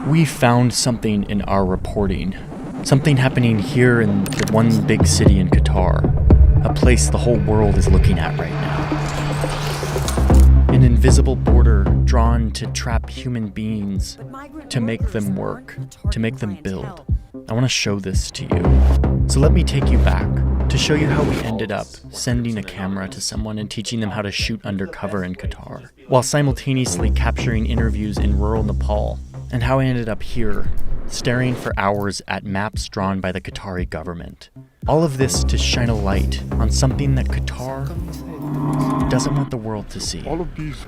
We found something in our reporting. Something happening here in the one big city in Qatar. A place the whole world is looking at right now. An invisible border drawn to trap human beings, to make them work, to make them build. I want to show this to you. So let me take you back to show you how we ended up sending a camera to someone and teaching them how to shoot undercover in Qatar, while simultaneously capturing interviews in rural Nepal, and how I ended up here, staring for hours at maps drawn by the Qatari government. All of this to shine a light on something that Qatar doesn't want the world to see. All of these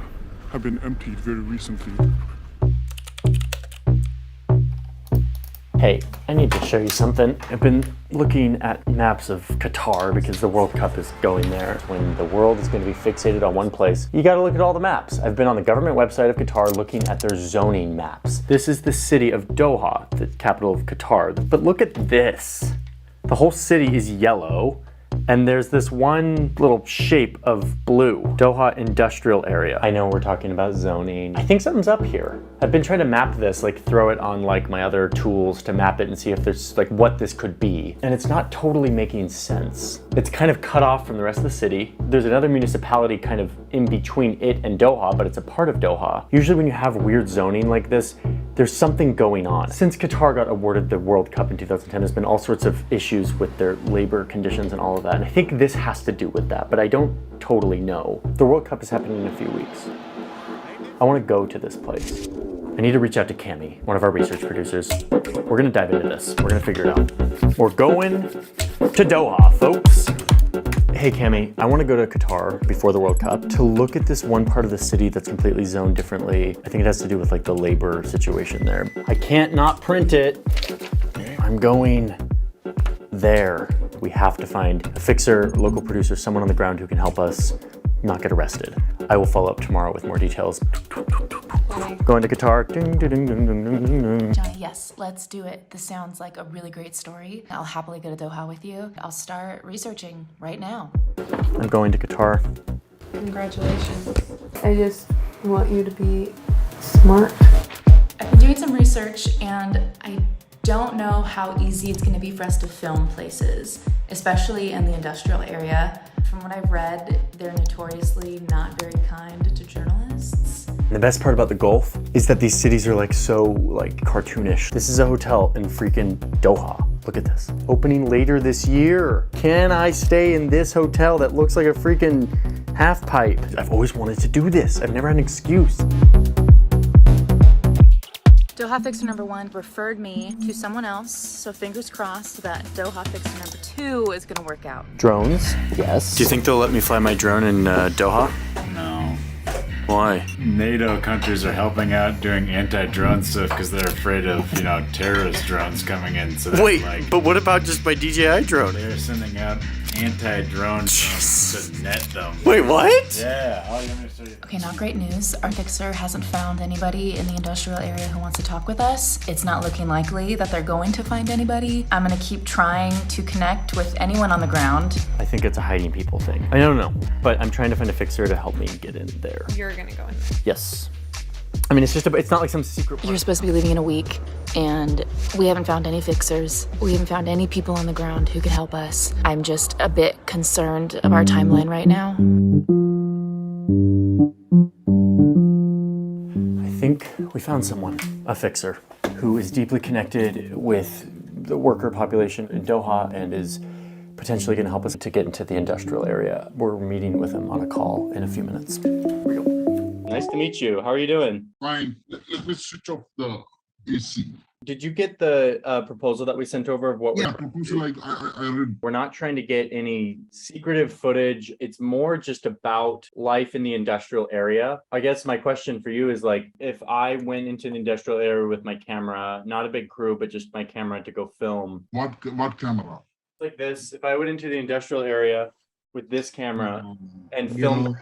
have been emptied very recently. Hey, I need to show you something. I've been looking at maps of Qatar because the World Cup is going there. When the world is going to be fixated on one place, you gotta look at all the maps. I've been on the government website of Qatar looking at their zoning maps. This is the city of Doha, the capital of Qatar. But look at this. The whole city is yellow, and there's this one little shape of blue. Doha industrial area. I know we're talking about zoning. I think something's up here. I've been trying to map this, like throw it on like my other tools to map it and see if there's like what this could be. And it's not totally making sense. It's kind of cut off from the rest of the city. There's another municipality kind of in between it and Doha, but it's a part of Doha. Usually when you have weird zoning like this, there's something going on. Since Qatar got awarded the World Cup in 2010, there's been all sorts of issues with their labor conditions and all of that. And I think this has to do with that, but I don't totally know. The World Cup is happening in a few weeks. I want to go to this place. I need to reach out to Cami, one of our research producers. We're gonna dive into this. We're gonna figure it out. We're going to Doha, folks. Hey Cami, I want to go to Qatar before the World Cup to look at this one part of the city that's completely zoned differently. I think it has to do with like the labor situation there. I can't not print it. I'm going there. We have to find a fixer, local producer, someone on the ground who can help us not get arrested. I will follow up tomorrow with more details. Going to Qatar. Ding, ding, ding, ding, ding, ding, ding. Johnny, yes, let's do it. This sounds like a really great story. I'll happily go to Doha with you. I'll start researching right now. I'm going to Qatar. Congratulations. I just want you to be smart. I've been doing some research and I don't know how easy it's going to be for us to film places, especially in the industrial area. From what I've read, they're notoriously not very kind to journalists. And the best part about the Gulf is that these cities are like so like cartoonish. This is a hotel in freaking Doha. Look at this. Opening later this year. Can I stay in this hotel that looks like a freaking half pipe? I've always wanted to do this. I've never had an excuse. Doha fixer number 1 referred me to someone else, so fingers crossed that Doha fixer number 2 is gonna work out. Drones? Yes. Do you think they'll let me fly my drone in Doha? No. Why? NATO countries are helping out doing anti-drone stuff because they're afraid of, terrorist drones coming in. So Wait, but what about just my DJI drone? They're sending out anti-drone drones to net them. Wait, what? Yeah, all you want to say. Okay, not great news. Our fixer hasn't found anybody in the industrial area who wants to talk with us. It's not looking likely that they're going to find anybody. I'm gonna keep trying to connect with anyone on the ground. I think it's a hiding people thing. I don't know, but I'm trying to find a fixer to help me get in there. You're gonna go in there. Yes. I mean, it's not like some secret part. You're supposed to be leaving in a week, and we haven't found any fixers. We haven't found any people on the ground who could help us. I'm just a bit concerned of our timeline right now. I think we found someone, a fixer, who is deeply connected with the worker population in Doha and is potentially going to help us to get into the industrial area. We're meeting with him on a call in a few minutes. Here we go. Nice to meet you. How are you doing? Fine. Let me switch off the AC. Did you get the proposal that we sent over of what Yeah, proposal I read. We're not trying to get any secretive footage. It's more just about life in the industrial area. I guess my question for you is like, if I went into the industrial area with my camera, not a big crew, but just my camera to go film. What camera? Like this, if I went into the industrial area with this camera and film.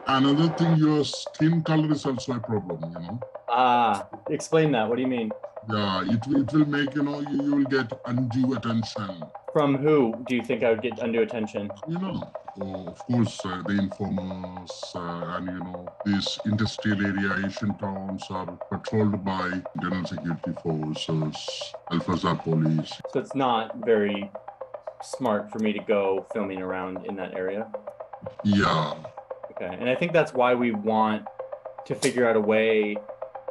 Another thing, your skin color is also a problem, Explain that. What do you mean? Yeah, it will make, you will get undue attention. From who do you think I would get undue attention? Of course, the informers and, these industrial area Asian towns are patrolled by internal security forces, Alfazar police. So it's not very smart for me to go filming around in that area. Yeah. Okay, and I think that's why we want to figure out a way.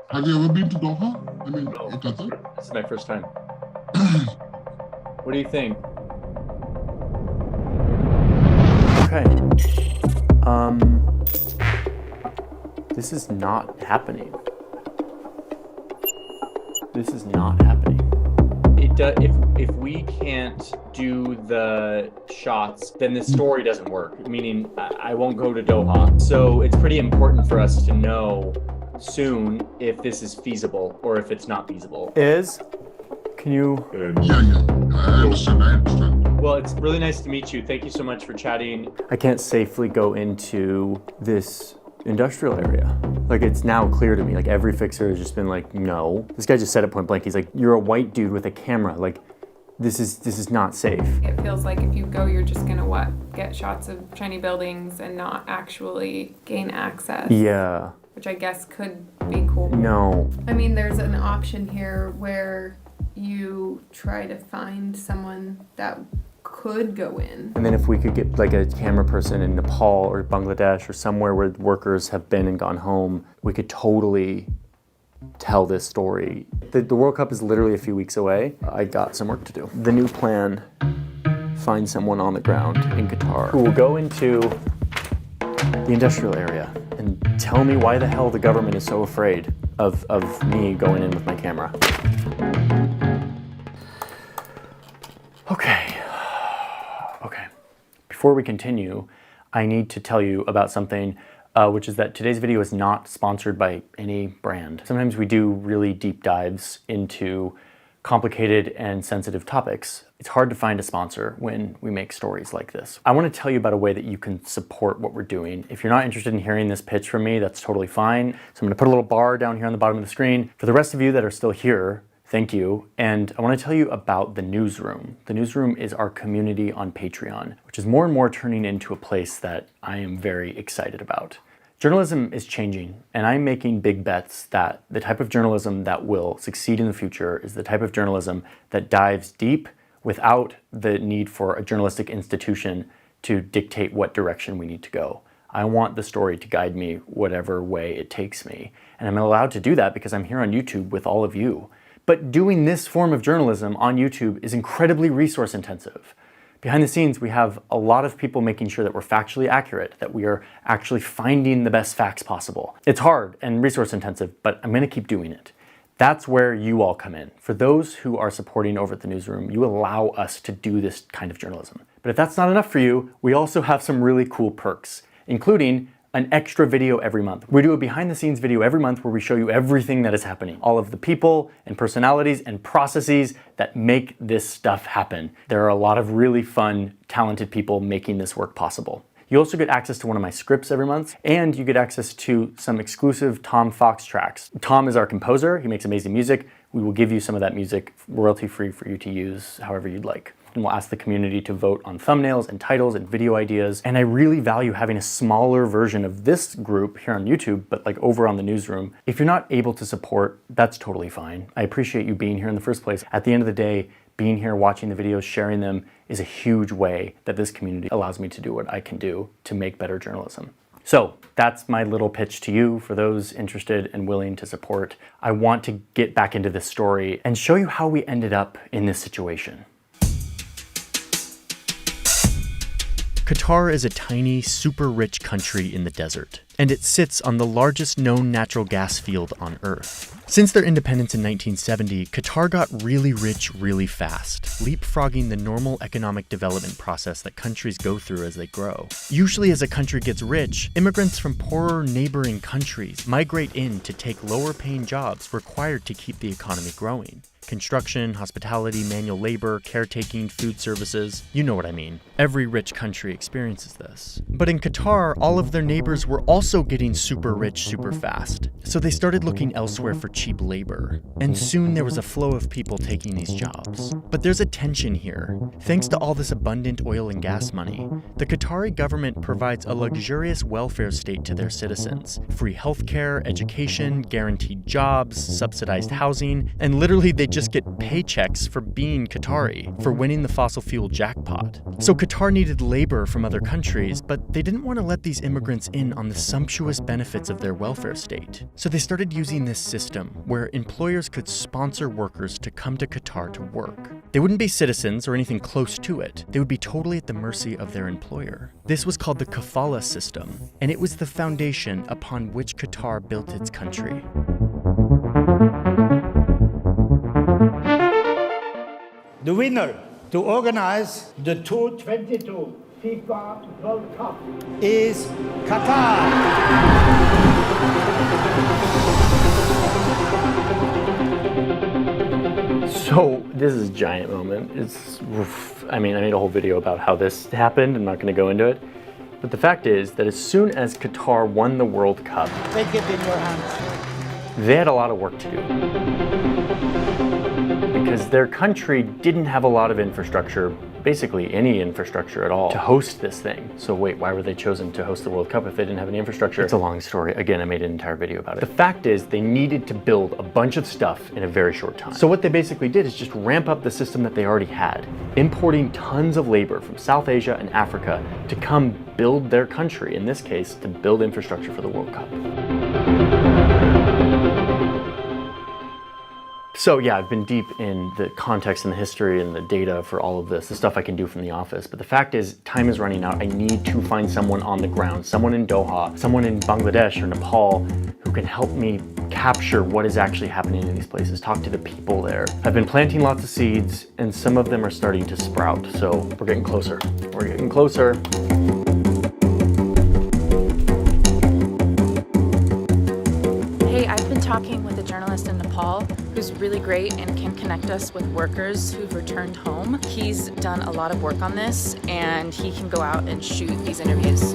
Have you ever been to Doha? I mean, Qatar? This is my first time. What do you think? Okay. This is not happening. This is not happening. If we can't do the shots, then the story doesn't work. Meaning, I won't go to Doha. So it's pretty important for us to know soon if this is feasible or if it's not feasible. Can you? Yeah. I understand. Well, it's really nice to meet you. Thank you so much for chatting. I can't safely go into this industrial area. Like, it's now clear to me. Like, every fixer has just been like, no. This guy just said it point blank. He's like, you're a white dude with a camera. Like, this is not safe. It feels like if you go, you're just gonna get shots of shiny buildings and not actually gain access. Yeah. Which I guess could be cool. No. I mean, there's an option here where you try to find someone that could go in. And then if we could get like a camera person in Nepal or Bangladesh or somewhere where workers have been and gone home, we could totally tell this story. The World Cup is literally a few weeks away. I got some work to do. The new plan, find someone on the ground in Qatar who will go into the industrial area and tell me why the hell the government is so afraid of me going in with my camera. Okay. Before we continue, I need to tell you about something, which is that today's video is not sponsored by any brand. Sometimes we do really deep dives into complicated and sensitive topics. It's hard to find a sponsor when we make stories like this. I want to tell you about a way that you can support what we're doing. If you're not interested in hearing this pitch from me, that's totally fine. So I'm going to put a little bar down here on the bottom of the screen. For the rest of you that are still here, thank you. And I want to tell you about the Newsroom. The Newsroom is our community on Patreon, which is more and more turning into a place that I am very excited about. Journalism is changing, and I'm making big bets that the type of journalism that will succeed in the future is the type of journalism that dives deep without the need for a journalistic institution to dictate what direction we need to go. I want the story to guide me whatever way it takes me. And I'm allowed to do that because I'm here on YouTube with all of you. But doing this form of journalism on YouTube is incredibly resource intensive. Behind the scenes, we have a lot of people making sure that we're factually accurate, that we are actually finding the best facts possible. It's hard and resource intensive, but I'm gonna keep doing it. That's where you all come in. For those who are supporting over at the Newsroom, you allow us to do this kind of journalism. But if that's not enough for you, we also have some really cool perks, including an extra video every month. We do a behind the scenes video every month where we show you everything that is happening, all of the people and personalities and processes that make this stuff happen. There are a lot of really fun, talented people making this work possible. You also get access to one of my scripts every month, and you get access to some exclusive Tom Fox tracks. Tom is our composer. He makes amazing music. We will give you some of that music royalty-free for you to use however you'd like. And we'll ask the community to vote on thumbnails and titles and video ideas. And I really value having a smaller version of this group here on YouTube, but like over on the Newsroom. If you're not able to support, that's totally fine. I appreciate you being here in the first place. At the end of the day, being here, watching the videos, sharing them is a huge way that this community allows me to do what I can do to make better journalism. So that's my little pitch to you for those interested and willing to support. I want to get back into this story and show you how we ended up in this situation. Qatar is a tiny, super rich country in the desert, and it sits on the largest known natural gas field on Earth. Since their independence in 1970, Qatar got really rich really fast, leapfrogging the normal economic development process that countries go through as they grow. Usually as a country gets rich, immigrants from poorer neighboring countries migrate in to take lower paying jobs required to keep the economy growing. Construction, hospitality, manual labor, caretaking, food services. You know what I mean. Every rich country experiences this. But in Qatar, all of their neighbors were also getting super rich super fast. So they started looking elsewhere for cheap labor. And soon there was a flow of people taking these jobs. But there's a tension here. Thanks to all this abundant oil and gas money, the Qatari government provides a luxurious welfare state to their citizens. Free healthcare, education, guaranteed jobs, subsidized housing, and literally they just get paychecks for being Qatari, for winning the fossil fuel jackpot. So Qatar needed labor from other countries, but they didn't want to let these immigrants in on the sumptuous benefits of their welfare state. So they started using this system where employers could sponsor workers to come to Qatar to work. They wouldn't be citizens or anything close to it. They would be totally at the mercy of their employer. This was called the kafala system, and it was the foundation upon which Qatar built its country. The winner to organize the 2022 FIFA World Cup is Qatar. So this is a giant moment. I made a whole video about how this happened. I'm not going to go into it. But the fact is that as soon as Qatar won the World Cup, Take it in your hands. they had a lot of work to do. Because their country didn't have a lot of infrastructure, basically any infrastructure at all, to host this thing. So wait, why were they chosen to host the World Cup if they didn't have any infrastructure? It's a long story. Again, I made an entire video about it. The fact is they needed to build a bunch of stuff in a very short time. So what they basically did is just ramp up the system that they already had, importing tons of labor from South Asia and Africa to come build their country, in this case, to build infrastructure for the World Cup. So yeah, I've been deep in the context and the history and the data for all of this, the stuff I can do from the office. But the fact is, time is running out. I need to find someone on the ground, someone in Doha, someone in Bangladesh or Nepal who can help me capture what is actually happening in these places, talk to the people there. I've been planting lots of seeds and some of them are starting to sprout. So we're getting closer. We're getting closer. Hey, I've been talking with a journalist in Nepal who's really great and can connect us with workers who've returned home. He's done a lot of work on this and he can go out and shoot these interviews.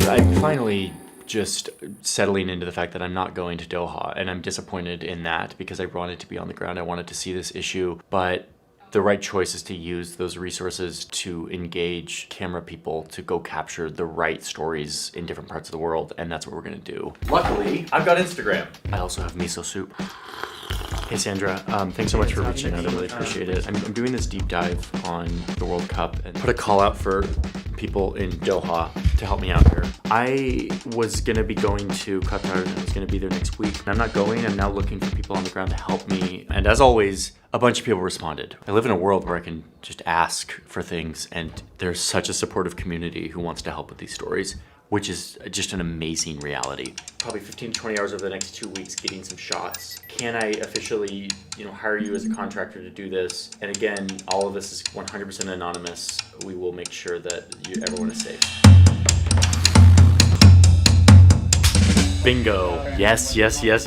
I'm finally just settling into the fact that I'm not going to Doha, and I'm disappointed in that because I wanted to be on the ground. I wanted to see this issue, but the right choice is to use those resources to engage camera people to go capture the right stories in different parts of the world, and that's what we're gonna do. Luckily, I've got Instagram. I also have miso soup. Hey Sandra, thanks so much for reaching out. I really appreciate it. I'm doing this deep dive on the World Cup and put a call out for people in Doha to help me out here. I was gonna be going to Qatar and I was gonna be there next week. I'm not going, I'm now looking for people on the ground to help me. And as always, a bunch of people responded. I live in a world where I can just ask for things and there's such a supportive community who wants to help with these stories, which is just an amazing reality. Probably 15 to 20 hours over the next 2 weeks getting some shots. Can I officially, hire you as a contractor to do this? And again, all of this is 100% anonymous. We will make sure that everyone is safe. Bingo. Yes.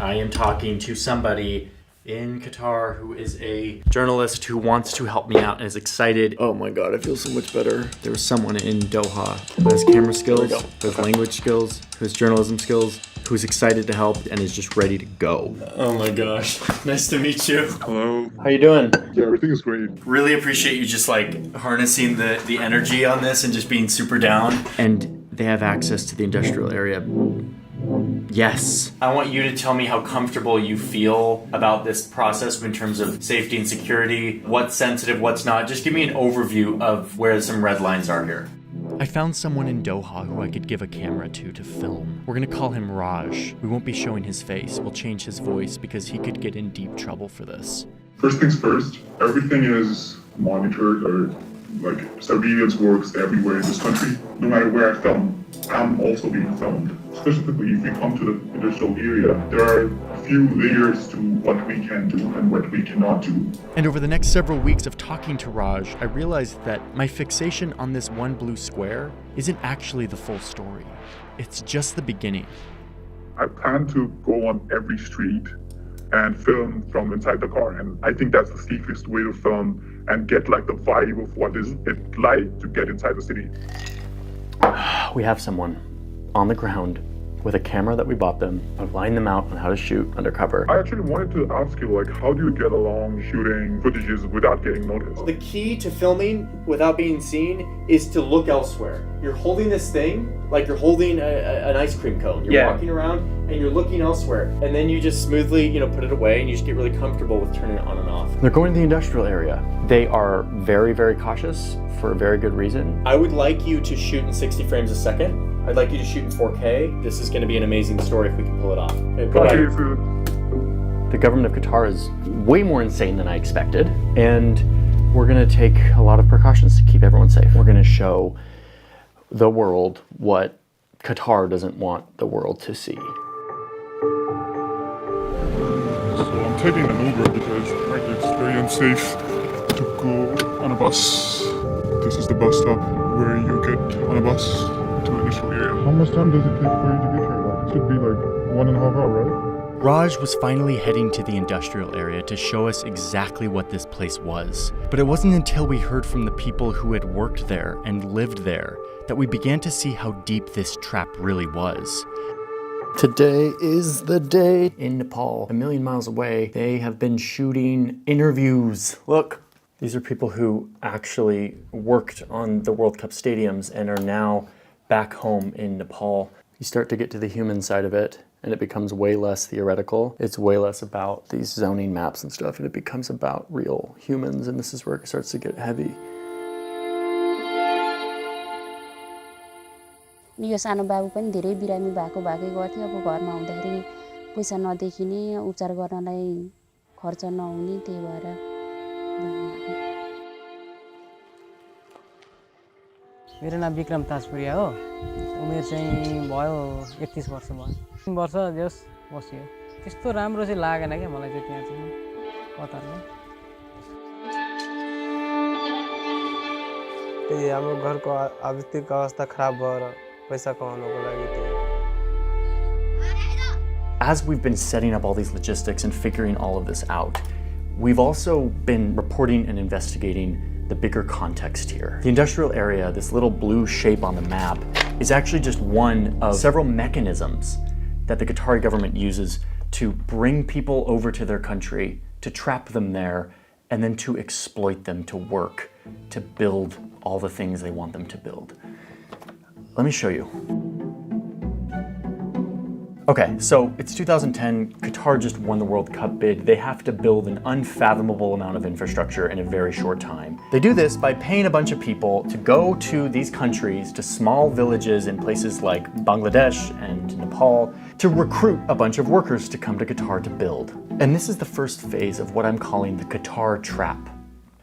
I am talking to somebody in Qatar who is a journalist who wants to help me out and is excited. Oh my God, I feel so much better. There was someone in Doha who has camera skills, who has language skills, who has journalism skills, who's excited to help and is just ready to go. Oh my gosh, nice to meet you. Hello. How you doing? Yeah, everything is great. Really appreciate you just harnessing the energy on this and just being super down. And they have access to the industrial area. Yes. I want you to tell me how comfortable you feel about this process in terms of safety and security, what's sensitive, what's not. Just give me an overview of where some red lines are here. I found someone in Doha who I could give a camera to film. We're gonna call him Raj. We won't be showing his face. We'll change his voice because he could get in deep trouble for this. First things first, everything is monitored, or surveillance works everywhere in this country. No matter where I film, I'm also being filmed. Specifically, if we come to the industrial area, there are a few layers to what we can do and what we cannot do. And over the next several weeks of talking to Raj, I realized that my fixation on this one blue square isn't actually the full story. It's just the beginning. I plan to go on every street and film from inside the car. And I think that's the safest way to film and get like the vibe of what is it like to get inside the city. We have someone on the ground with a camera that we bought them, line them out on how to shoot undercover. I actually wanted to ask you, like, how do you get along shooting footages without getting noticed? The key to filming without being seen is to look elsewhere. You're holding this thing like you're holding an ice cream cone. You're walking around and you're looking elsewhere. And then you just smoothly, put it away and you just get really comfortable with turning it on and off. They're going to the industrial area. They are very, very cautious for a very good reason. I would like you to shoot in 60 frames a second. I'd like you to shoot in 4K. This is going to be an amazing story if we can pull it off. Okay, the government of Qatar is way more insane than I expected, and we're going to take a lot of precautions to keep everyone safe. We're going to show the world what Qatar doesn't want the world to see. So I'm taking an Uber because frankly it's very unsafe to go on a bus. This is the bus stop where you get on a bus to the industrial area. How much time does it take for you to get here? Like, it should be like 1.5 hours, right? Raj was finally heading to the industrial area to show us exactly what this place was. But it wasn't until we heard from the people who had worked there and lived there that we began to see how deep this trap really was. Today is the day. In Nepal, a million miles away, they have been shooting interviews. Look, these are people who actually worked on the World Cup stadiums and are now back home in Nepal. You start to get to the human side of it, and it becomes way less theoretical. It's way less about these zoning maps and stuff, and it becomes about real humans, and this is where it starts to get heavy. यो सानो बाबु पनि धेरै बिरामी भएको गर्थ्यो अब घरमा आउँदाखेरि पैसा नदेखिने उपचार गर्नलाई खर्च नहुने त्यही भएर मेरो नाम विक्रम ताजपुरिया हो उमेर चाहिँ भयो 31 वर्ष भयो 3 वर्ष जस बस्यो त्यस्तो राम्रो चाहिँ लागेन के मलाई चाहिँ त्यहाँ चाहिँ कतारमा त्यही हाम्रो घरको आर्थिक अवस्था खराब भएर पैसा कमाउनको लागि त्यही As we've been setting up all these logistics and figuring all of this out, we've also been reporting and investigating the bigger context here. The industrial area, this little blue shape on the map, is actually just one of several mechanisms that the Qatari government uses to bring people over to their country, to trap them there, and then to exploit them to work, to build all the things they want them to build. Let me show you. Okay, so it's 2010, Qatar just won the World Cup bid. They have to build an unfathomable amount of infrastructure in a very short time. They do this by paying a bunch of people to go to these countries, to small villages in places like Bangladesh and Nepal, to recruit a bunch of workers to come to Qatar to build. And this is the first phase of what I'm calling the Qatar trap.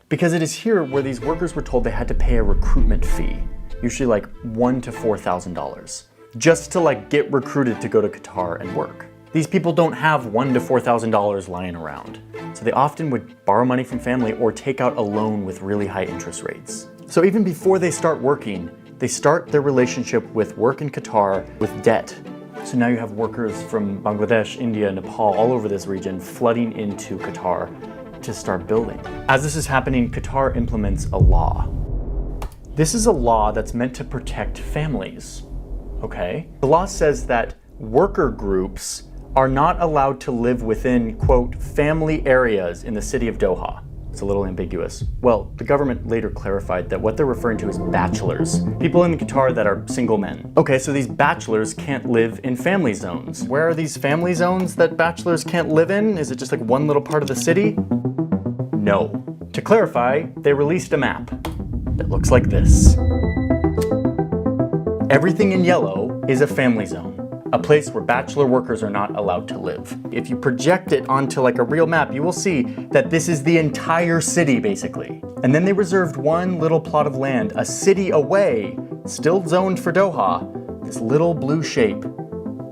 Because it is here where these workers were told they had to pay a recruitment fee, usually like $1,000 to $4,000. Just to get recruited to go to Qatar and work. These people don't have $1,000 to $4,000 lying around. So they often would borrow money from family or take out a loan with really high interest rates. So even before they start working, they start their relationship with work in Qatar with debt. So now you have workers from Bangladesh, India, Nepal, all over this region flooding into Qatar to start building. As this is happening, Qatar implements a law. This is a law that's meant to protect families. Okay? The law says that worker groups are not allowed to live within, quote, family areas in the city of Doha. It's a little ambiguous. Well, the government later clarified that what they're referring to is bachelors. People in Qatar that are single men. Okay, so these bachelors can't live in family zones. Where are these family zones that bachelors can't live in? Is it just like one little part of the city? No. To clarify, they released a map that looks like this. Everything in yellow is a family zone, a place where bachelor workers are not allowed to live. If you project it onto a real map, you will see that this is the entire city, basically. And then they reserved one little plot of land, a city away, still zoned for Doha, this little blue shape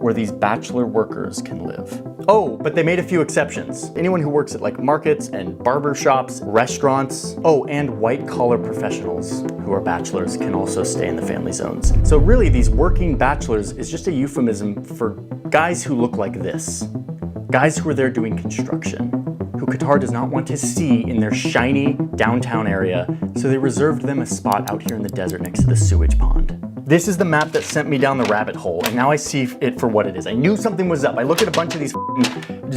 where these bachelor workers can live. Oh, but they made a few exceptions. Anyone who works at markets and barber shops, restaurants, and white-collar professionals who are bachelors can also stay in the family zones. So really, these working bachelors is just a euphemism for guys who look like this. Guys who are there doing construction, who Qatar does not want to see in their shiny downtown area, so they reserved them a spot out here in the desert next to the sewage pond. This is the map that sent me down the rabbit hole, and now I see it for what it is. I knew something was up. I look at a bunch of these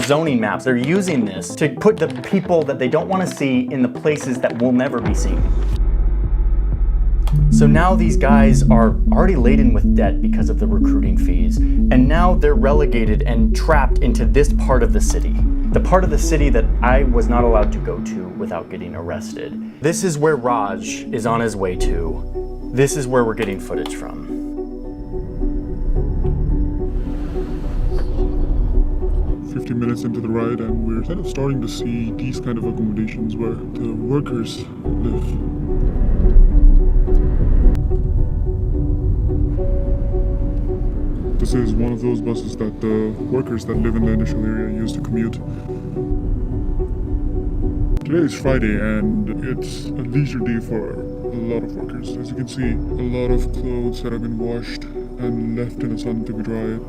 zoning maps. They're using this to put the people that they don't want to see in the places that will never be seen. So now these guys are already laden with debt because of the recruiting fees, and now they're relegated and trapped into this part of the city. The part of the city that I was not allowed to go to without getting arrested. This is where Raj is on his way to. This is where we're getting footage from. Minutes into the ride, and we're kind of starting to see these kind of accommodations where the workers live. This is one of those buses that the workers that live in the initial area use to commute. Today is Friday, and it's a leisure day for a lot of workers. As you can see, a lot of clothes that have been washed and left in the sun to be dried.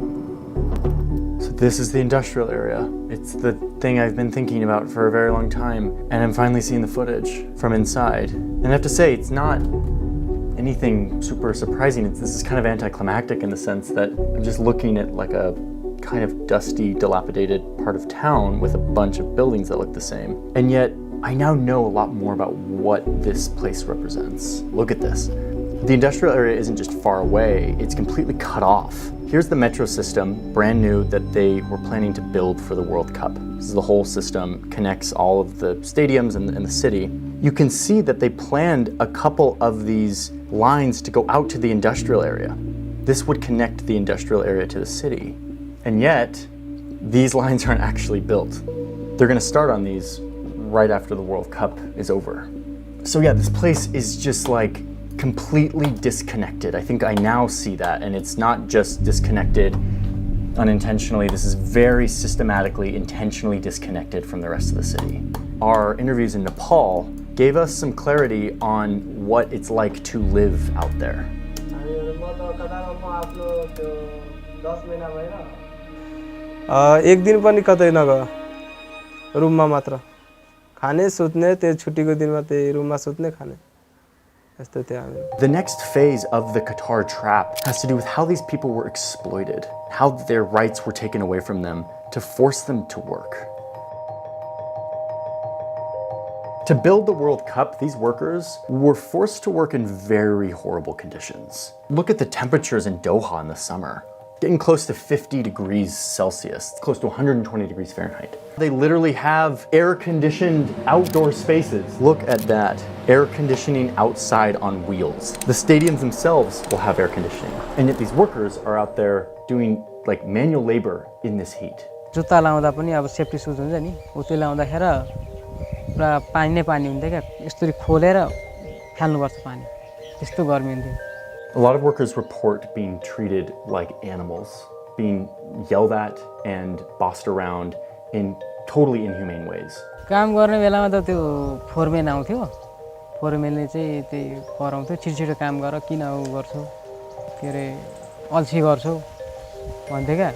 So this is the industrial area. It's the thing I've been thinking about for a very long time, and I'm finally seeing the footage from inside. And I have to say, it's not anything super surprising. This is kind of anticlimactic in the sense that I'm just looking at like a kind of dusty, dilapidated part of town with a bunch of buildings that look the same. And yet, I now know a lot more about what this place represents. Look at this. The industrial area isn't just far away, it's completely cut off. Here's the metro system, brand new, that they were planning to build for the World Cup. This is the whole system, connects all of the stadiums and the city. You can see that they planned a couple of these lines to go out to the industrial area. This would connect the industrial area to the city. And yet, these lines aren't actually built. They're gonna start on these right after the World Cup is over. So yeah, this place is just like completely disconnected. I think I now see that, and it's not just disconnected unintentionally. This is very systematically, intentionally disconnected from the rest of the city. Our interviews in Nepal gave us some clarity on what it's like to live out there. एक दिन पनि कतै नगयो रुममा मात्र खाने सुत्ने त्यो छुट्टीको दिनमा त्यही रुममा सुत्ने खाने यस्तो थियो हामी. The next phase of the Qatar trap has to do with how these people were exploited, how their rights were taken away from them to force them to work. To build the World Cup, these workers were forced to work in very horrible conditions. Look at the temperatures in Doha in the summer. Getting close to 50 degrees Celsius, close to 120 degrees Fahrenheit. They literally have air-conditioned outdoor spaces. Look at that, air conditioning outside on wheels. The stadiums themselves will have air conditioning. And yet these workers are out there doing like manual labor in this heat. जुत्ता लाउँदा पनि अब safety सुज हुन्छ नि त्यो लाउँदाखेरि पुरा पानी नै पानी हुन्थ्यो क्या यसरी खोलेर फाल्नुपर्छ पानी त्यस्तो गर्मी हुन्थ्यो. A lot of workers report being treated like animals, being yelled at and bossed around in totally inhumane ways. काम गर्ने बेलामा त त्यो फोरमेन आउँथ्यो फोरमेनले चाहिँ त्यही कराउँथ्यो छिटो काम गर किन गर्छौ के अरे अल्छी गर्छौ भन्थे क्या.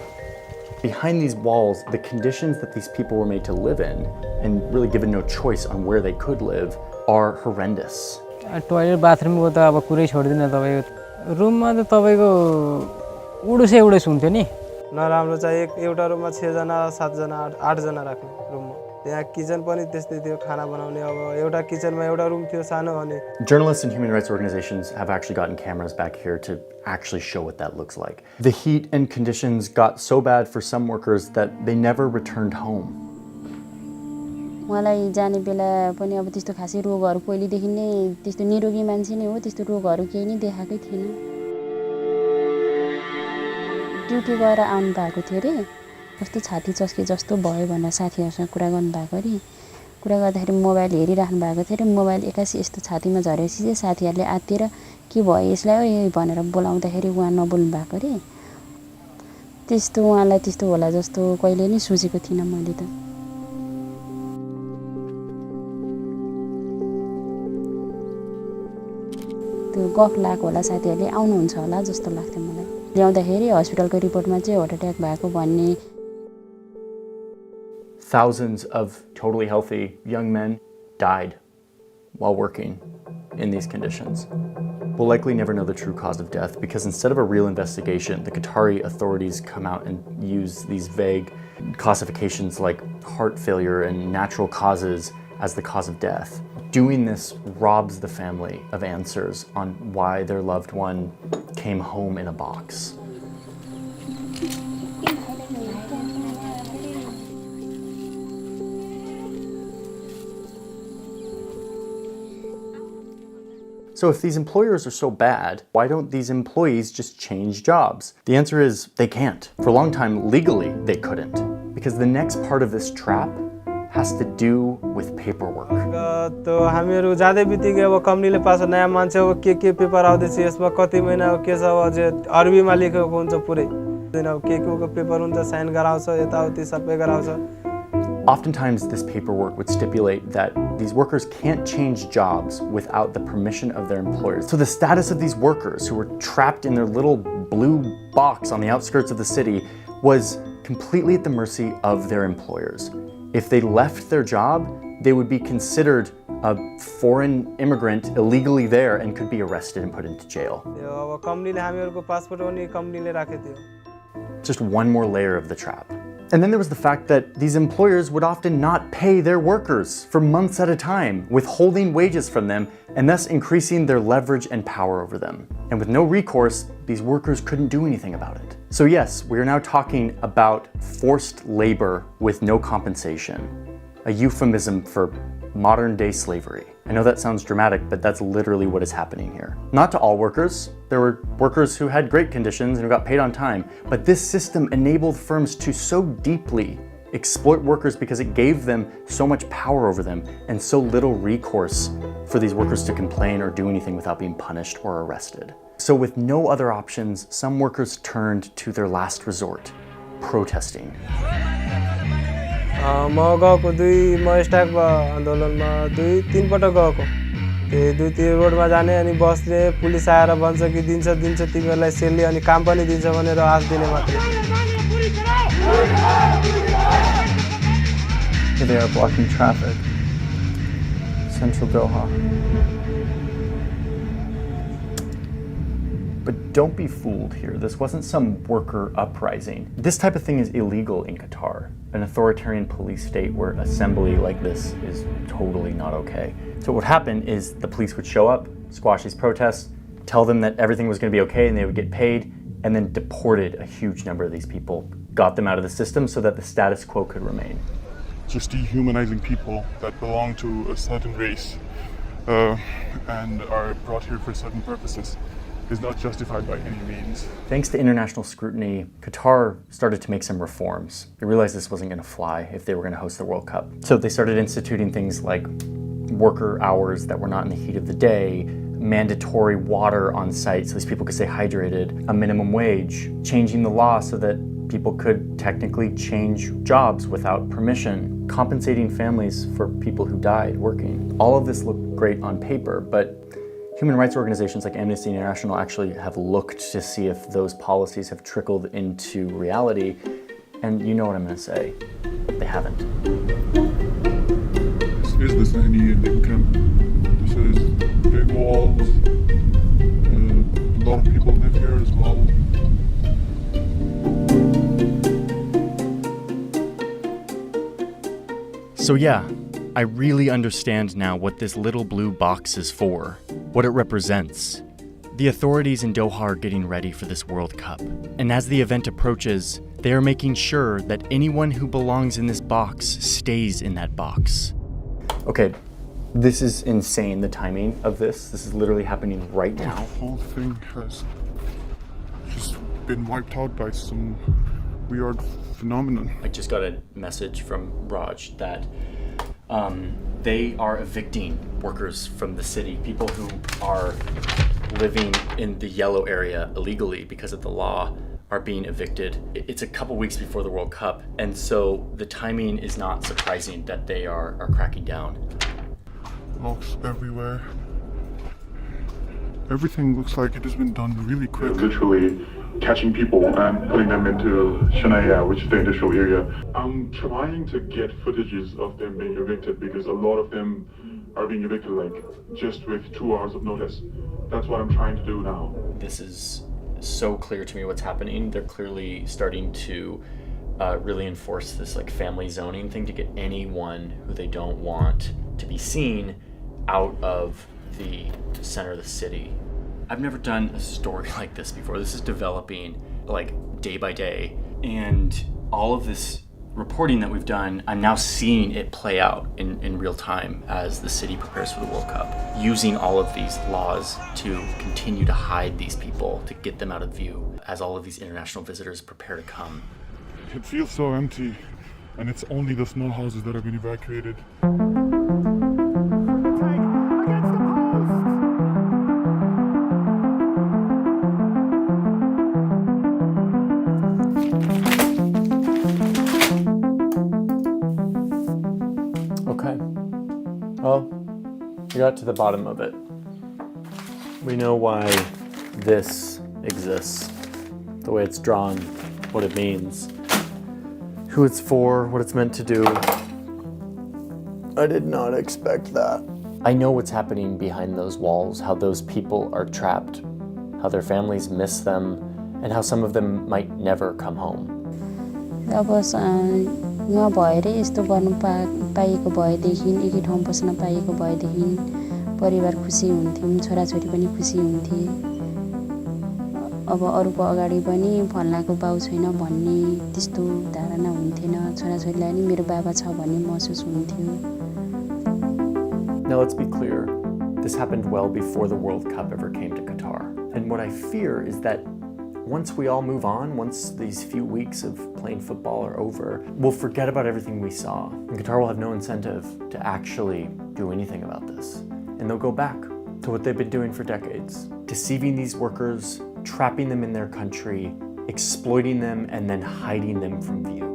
Behind these walls, the conditions that these people were made to live in and really given no choice on where they could live are horrendous. Toilet बाथरुमको त अब कुरै छोड्दिन तपाईको रुममा त तपाईको उडुसे हुन्थ्यो नि नराम्रो चाहिँ एउटा रुममा 6 जना 7 जना 8 जना राख्ने रुममा त्यहाँ किचन पनि त्यस्तै थियो खाना बनाउने अब एउटा किचनमा एउटा रुम थियो सानो अनि. Journalists and human rights organizations have actually gotten cameras back here to actually show what that looks like. The heat and conditions got so bad for some workers that they never returned home. मलाई जाने बेला पनि अब त्यस्तो खासै रोगहरु पहिलेदेखि नै त्यस्तो निरोगी मान्छे नै हो त्यस्तो रोगहरु केही नै देखाकै थिएन. ड्युटी गएर आउनु भएको थियो रे कस्तो छाती चस्के जस्तो भयो भनेर साथीहरुसँग कुरा गर्नु भएको रे कुरा गर्दाखेरि मोबाइल हेरिराख्नु भएको थियो रे मोबाइल एकासी यस्तो छातीमा झरेपछि चाहिँ साथीहरुले आत्तिएर के भयो यसलाई ओइ भनेर बोलाउँदाखेरि उहाँ नबोल्नु भएको रे त्यस्तो उहाँलाई त्यस्तो होला जस्तो कहिले नै सोचेको थिइन मैले त. त्यो गफ लागेको होला साथीहरुले आउनुहुन्छ होला जस्तो लाग्थ्यो मलाई ल्याउँदाखेरि हस्पिटलको रिपोर्टमा चाहिँ हार्ट अट्याक भएको भन्ने Thousands of totally healthy young men died while working in these conditions. We'll likely never know the true cause of death because instead of a real investigation, the Qatari authorities come out and use these vague classifications like heart failure and natural causes as the cause of death. Doing this robs the family of answers on why their loved one came home in a box. So if these employers are so bad, why don't these employees just change jobs? The answer is they can't. For a long time, legally, they couldn't. Because the next part of this trap has to do with paperwork. तो हामीहरू जाँदै बित्तिकै अब कम्पनीले पास नयाँ मान्छे अब के पेपर आउँदैछ यसमा कति महिना अब के छ अब अझै अरबीमा लेखेको हुन्छ पुरै अब के पेपर हुन्छ साइन गराउँछ यताउति सबै गराउँछ. Oftentimes, this paperwork would stipulate that these workers can't change jobs without the permission of their employers. So the status of these workers who were trapped in their little blue box on the outskirts of the city was completely at the mercy of their employers. If they left their job, they would be considered a foreign immigrant illegally there and could be arrested and put into jail. अब कम्पनीले हामीहरुको passport पनि कम्पनीले राखेको थियो. Just one more layer of the trap. And then there was the fact that these employers would often not pay their workers for months at a time, withholding wages from them and thus increasing their leverage and power over them. And with no recourse, these workers couldn't do anything about it. So yes, we are now talking about forced labor with no compensation, a euphemism for modern-day slavery. I know that sounds dramatic, but that's literally what is happening here. Not to all workers. There were workers who had great conditions and who got paid on time, but this system enabled firms to so deeply exploit workers because it gave them so much power over them and so little recourse for these workers to complain or do anything without being punished or arrested. So with no other options, some workers turned to their last resort, protesting. म गएको म staff आन्दोलनमा 2-3 पटक गएको. त्यो 2-3 रोडमा जाने अनि बसले पुलिस आएर भन्छ कि दिन्छ तिमीहरुलाई सेलले अनि काम पनि दिन्छ भनेर आश दिने मात्रै. They are blocking traffic. Central Doha. But don't be fooled here. This wasn't some worker uprising. This type of thing is illegal in Qatar, an authoritarian police state where assembly like this is totally not okay. So what would happen is the police would show up, squash these protests, tell them that everything was going to be okay and they would get paid, and then deported a huge number of these people, got them out of the system so that the status quo could remain. Just dehumanizing people that belong to a certain race and are brought here for certain purposes is not justified by any means. Thanks to international scrutiny, Qatar started to make some reforms. They realized this wasn't going to fly if they were going to host the World Cup. So they started instituting things like worker hours that were not in the heat of the day, mandatory water on site so these people could stay hydrated, a minimum wage, changing the law so that people could technically change jobs without permission, compensating families for people who died working. All of this looked great on paper, but human rights organizations like Amnesty International actually have looked to see if those policies have trickled into reality, and you know what I'm going to say, they haven't. This is the Sahni Indian camp. This is big walls. A lot of people live here as well. So yeah, I really understand now what this little blue box is for, what it represents. The authorities in Doha are getting ready for this World Cup, and as the event approaches, they are making sure that anyone who belongs in this box stays in that box. Okay, this is insane, the timing of this. This is literally happening right now. The whole thing has just been wiped out by some weird phenomenon. I just got a message from Raj that they are evicting workers from the city, people who are living in the yellow area illegally because of the law are being evicted. It's a couple weeks before the World Cup, and so the timing is not surprising that they are cracking down. Locks everywhere. Everything looks like it has been done really quick. Literally catching people and putting them into Shania, which is the industrial area. I'm trying to get footages of them being evicted because a lot of them are being evicted like just with 2 hours of notice. That's what I'm trying to do now. This is so clear to me what's happening. They're clearly starting to really enforce this like family zoning thing to get anyone who they don't want to be seen out of the center of the city. I've never done a story like this before. This is developing like day by day, and all of this reporting that we've done, I'm now seeing it play out in real time as the city prepares for the World Cup, using all of these laws to continue to hide these people, to get them out of view as all of these international visitors prepare to come. It feels so empty, and it's only the small houses that have been evacuated. Okay. Well, we got to the bottom of it. We know why this exists, the way it's drawn, what it means, who it's for, what it's meant to do. I did not expect that. I know what's happening behind those walls, how those people are trapped, how their families miss them, and how some of them might never come home. अब यहाँ भएर यस्तो गर्नु पाइएको भएदेखि एकै ठाउँ बस्न पाइएको भएदेखि परिवार खुसी हुन्थ्यौँ, छोराछोरी पनि खुसी हुन्थे। अब अरूको अगाडि पनि फल्नाको बाउ छैन भन्ने त्यस्तो धारणा हुन्थेन, छोराछोरीलाई नि मेरो बाबा छ भन्ने महसुस हुन्थ्यो। Now let's be clear, this happened well before the World Cup ever came to Qatar. And what I fear is that once we all move on, once these few weeks of playing football are over, we'll forget about everything we saw. And Qatar will have no incentive to actually do anything about this. And they'll go back to what they've been doing for decades, deceiving these workers, trapping them in their country, exploiting them, and then hiding them from view.